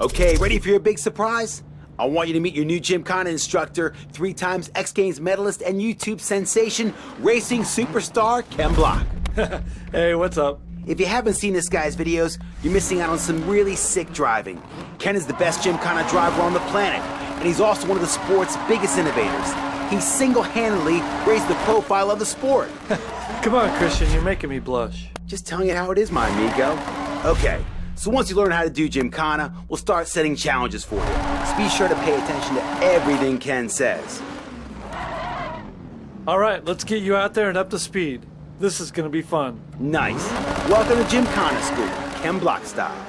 Okay, ready for your big surprise? I want you to meet your new Gymkhana instructor, 3 times X Games medalist and YouTube sensation, racing superstar Ken Block. Hey, what's up? If you haven't seen this guy's videos, you're missing out on some really sick driving. Ken is the best Gymkhana driver on the planet, and he's also one of the sport's biggest innovators. He single-handedly raised the profile of the sport. Come on, Christian, you're making me blush. Just telling you how it is, my amigo. Okay, so once you learn how to do Gymkhana, we'll start setting challenges for you. So be sure to pay attention to everything Ken says. All right, let's get you out there and up to speed. This is going to be fun. Nice. Welcome to Gymkhana School, Ken Block style.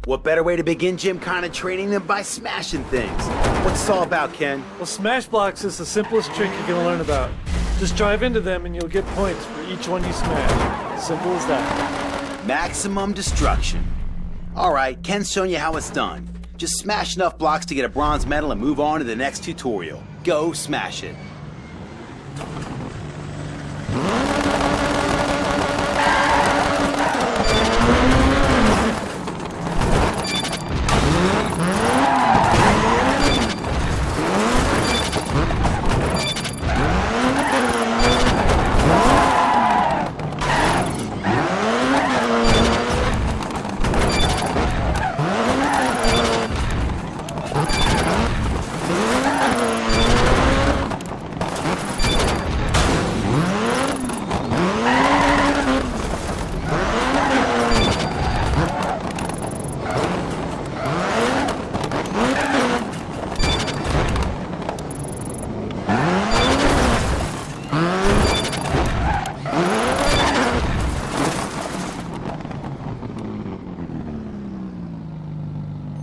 What better way to begin Gymkhana training than by smashing things? What's this all about, Ken? Well, smash blocks is the simplest trick you're going to learn about. Just drive into them and you'll get points for each one you smash. Simple as that. Maximum destruction. All right, Ken's showing you how it's done. Just smash enough blocks to get a bronze medal and move on to the next tutorial. Go smash it.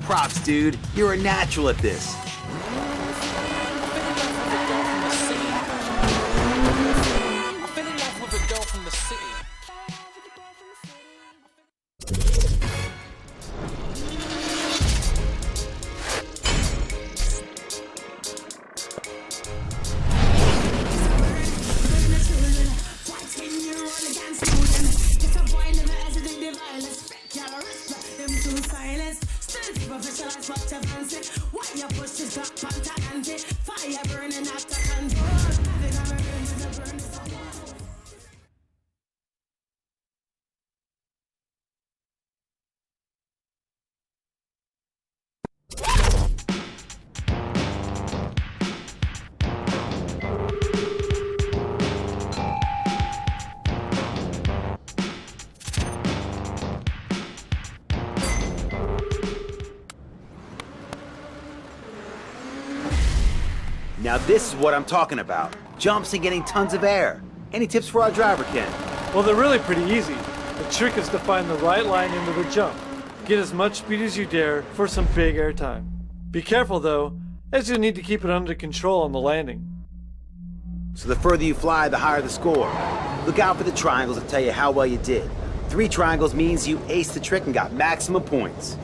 Props, dude. You're a natural at this. Now this is what I'm talking about. Jumps and getting tons of air. Any tips for our driver, Ken? Well, they're really pretty easy. The trick is to find the right line into the jump. Get as much speed as you dare for some big air time. Be careful though, as you'll need to keep it under control on the landing. So the further you fly, the higher the score. Look out for the triangles to tell you how well you did. 3 triangles means you aced the trick and got maximum points.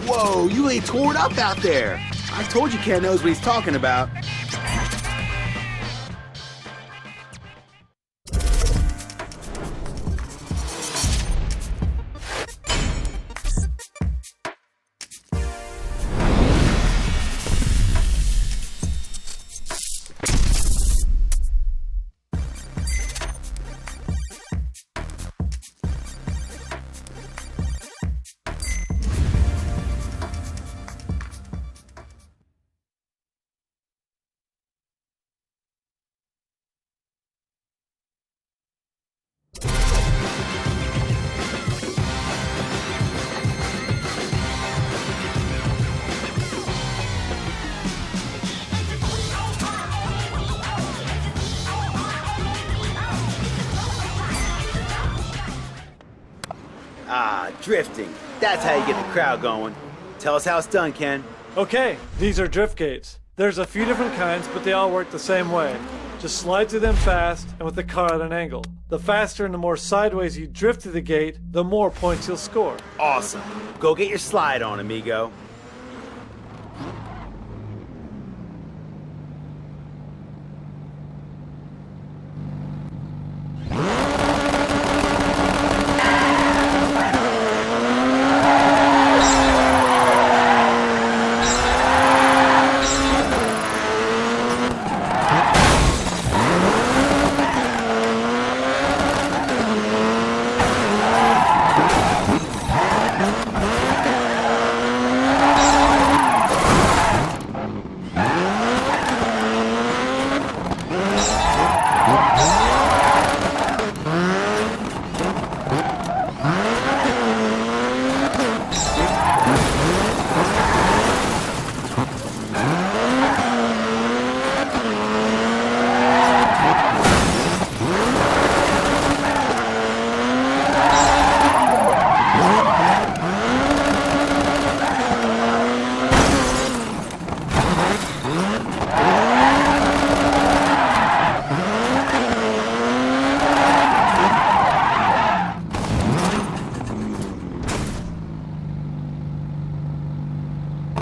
Whoa, you ain't tore it up out there. I told you Ken knows what he's talking about. Ah, drifting. That's how you get the crowd going. Tell us how it's done, Ken. Okay, these are drift gates. There's a few different kinds, but they all work the same way. Just slide through them fast and with the car at an angle. The faster and the more sideways you drift through the gate, the more points you'll score. Awesome. Go get your slide on, amigo.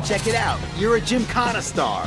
Check it out. You're a Gymkhana star.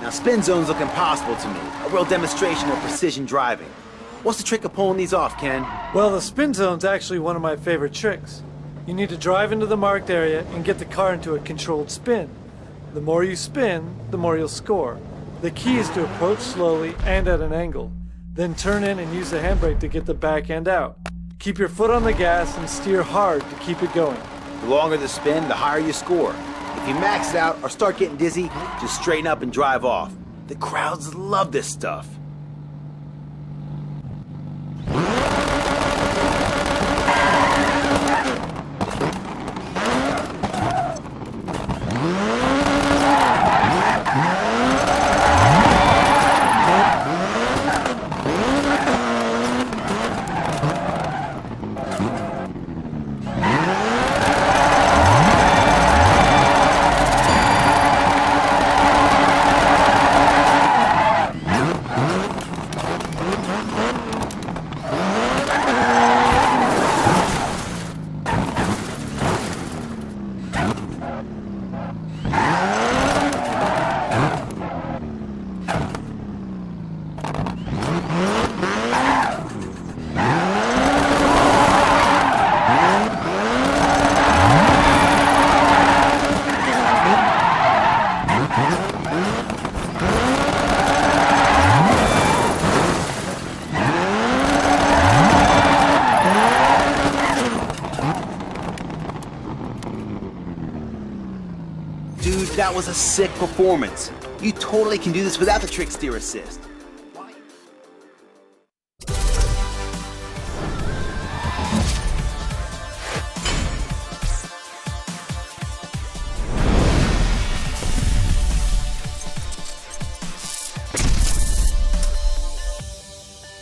Now spin zones look impossible to me, a real demonstration of precision driving. What's the trick of pulling these off, Ken? Well, the spin zone's actually one of my favorite tricks. You need to drive into the marked area and get the car into a controlled spin. The more you spin, the more you'll score. The key is to approach slowly and at an angle, then turn in and use the handbrake to get the back end out. Keep your foot on the gas and steer hard to keep it going. The longer the spin, the higher you score. If you max it out or start getting dizzy, just straighten up and drive off. The crowds love this stuff. Dude, that was a sick performance. You totally can do this without the trick steer assist.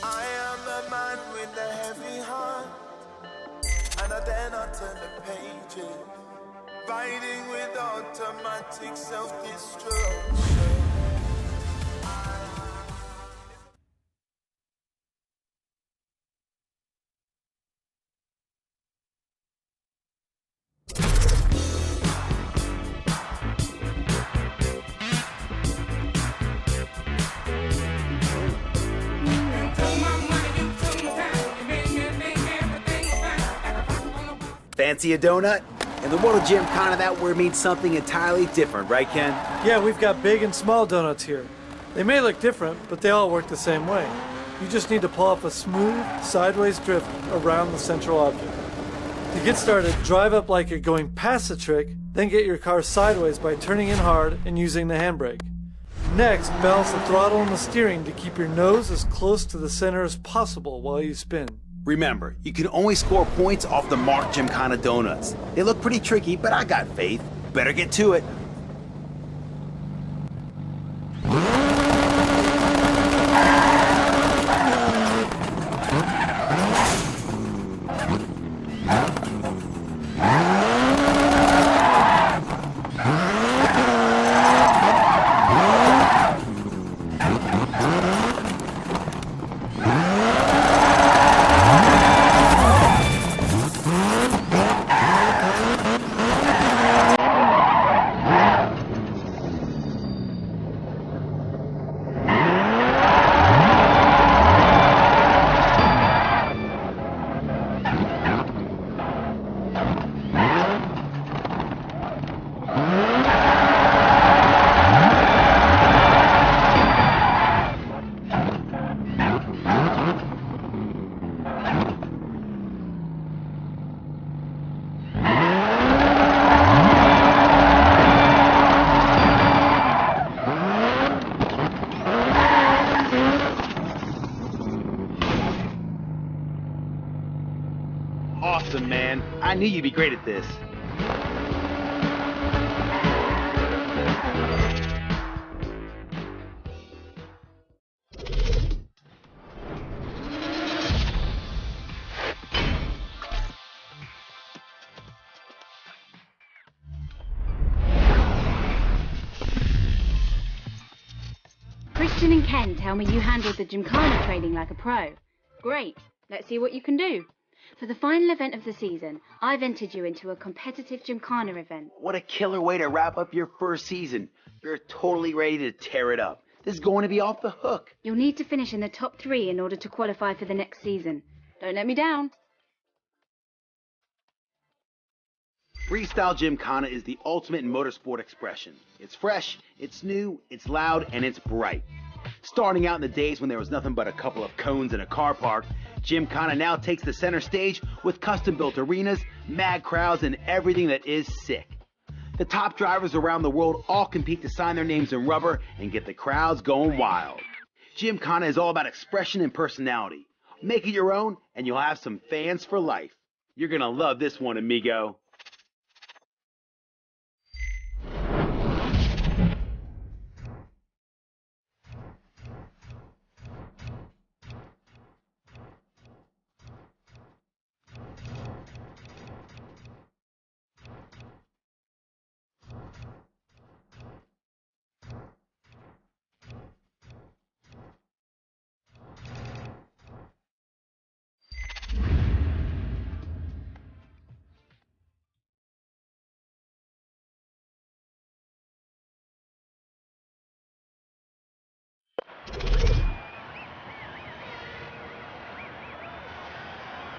I am the man with the heavy heart, and I dare not turn the pages. Riding with automatic self-destruction. Fancy a donut? In the world of Gymkhana, that word means something entirely different, right, Ken? Yeah, we've got big and small donuts here. They may look different, but they all work the same way. You just need to pull off a smooth, sideways drift around the central object. To get started, drive up like you're going past the trick, then get your car sideways by turning in hard and using the handbrake. Next, balance the throttle and the steering to keep your nose as close to the center as possible while you spin. Remember, you can only score points off the marked Gymkhana donuts. They look pretty tricky, but I got faith. Better get to it. Awesome, man. I knew you'd be great at this. Christian and Ken tell me you handled the Gymkhana training like a pro. Great. Let's see what you can do. For the final event of the season, I've entered you into a competitive Gymkhana event. What a killer way to wrap up your first season. You're totally ready to tear it up. This is going to be off the hook. You'll need to finish in the top 3 in order to qualify for the next season. Don't let me down. Freestyle Gymkhana is the ultimate in motorsport expression. It's fresh, it's new, it's loud, and it's bright. Starting out in the days when there was nothing but a couple of cones in a car park, Gymkhana now takes the center stage with custom-built arenas, mad crowds, and everything that is sick. The top drivers around the world all compete to sign their names in rubber and get the crowds going wild. Gymkhana is all about expression and personality. Make it your own, and you'll have some fans for life. You're gonna love this one, amigo.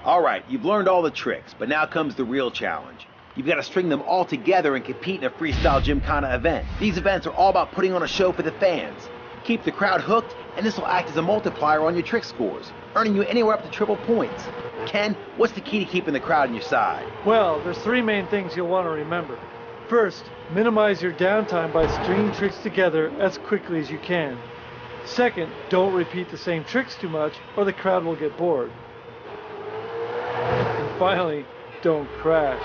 Alright, you've learned all the tricks, but now comes the real challenge. You've got to string them all together and compete in a freestyle Gymkhana event. These events are all about putting on a show for the fans. Keep the crowd hooked, and this will act as a multiplier on your trick scores, earning you anywhere up to triple points. Ken, what's the key to keeping the crowd on your side? Well, there's 3 main things you'll want to remember. First, minimize your downtime by stringing tricks together as quickly as you can. Second, don't repeat the same tricks too much or the crowd will get bored. And finally, don't crash.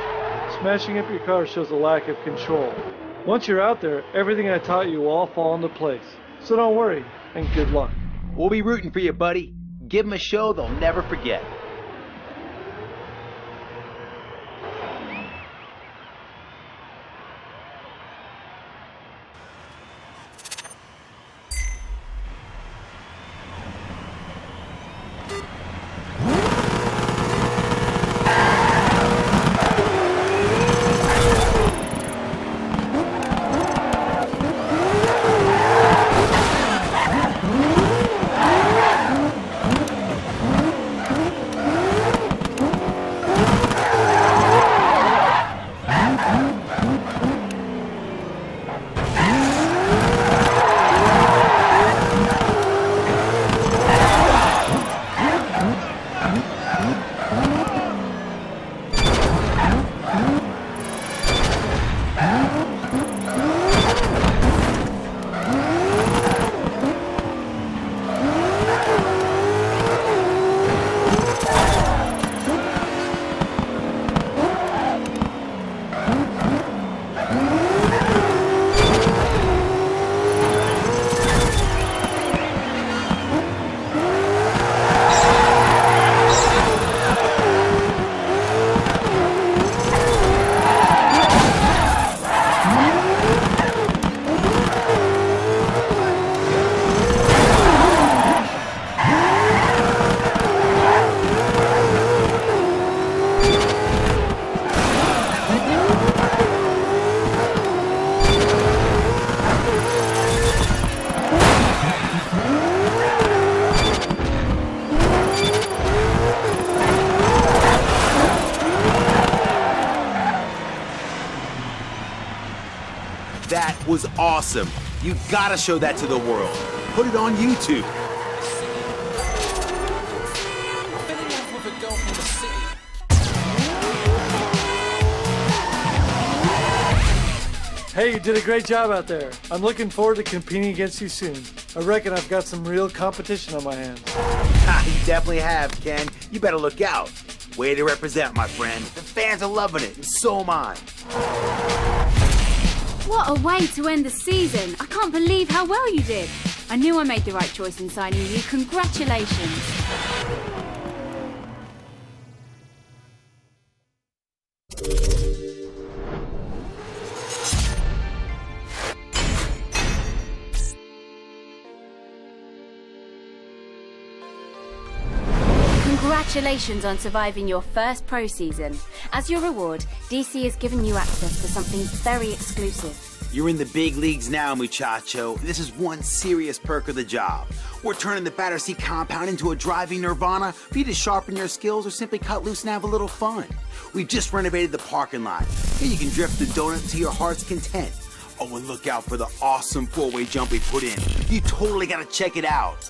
Smashing up your car shows a lack of control. Once you're out there, everything I taught you will all fall into place. So don't worry, and good luck. We'll be rooting for you, buddy. Give them a show they'll never forget. That was awesome. You gotta show that to the world. Put it on YouTube. Hey, you did a great job out there. I'm looking forward to competing against you soon. I reckon I've got some real competition on my hands. You definitely have, Ken. You better look out. Way to represent, my friend. The fans are loving it, and so am I. What a way to end the season. I can't believe how well you did. I knew I made the right choice in signing you. Congratulations. Congratulations on surviving your first pro season. As your reward, DC has given you access to something very exclusive. You're in the big leagues now, muchacho. This is one serious perk of the job. We're turning the Battersea compound into a driving nirvana for you to sharpen your skills or simply cut loose and have a little fun. We've just renovated the parking lot. Here you can drift the donut to your heart's content. Oh, and look out for the awesome four-way jump we put in. You totally gotta check it out.